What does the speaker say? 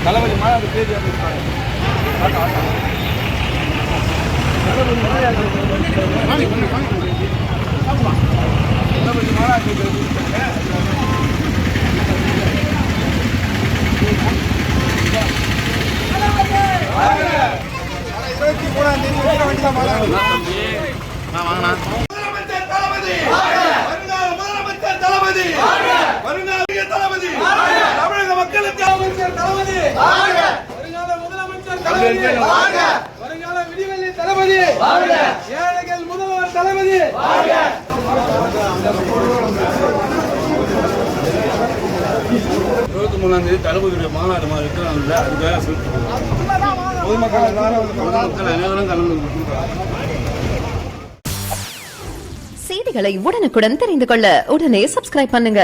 தளபதி மழை பேர் தமிழக மக்களுக்கு அமைச்சர் தளபதி, முதலமைச்சர் தளபதி, வருங்கால விடிவெள்ளி தளபதி, ஏழைகள் முதல்வர் தளபதி. 23ஆம் தேதி தளபதியுடைய மாநாடு இருக்கிறாங்க. அதுக்காக பொதுமக்கள் அனைவரும் கலந்து செய்திகளை உடனுக்குடன் தெரிந்து கொள்ள உடனே சப்ஸ்கிரைப் பண்ணுங்க.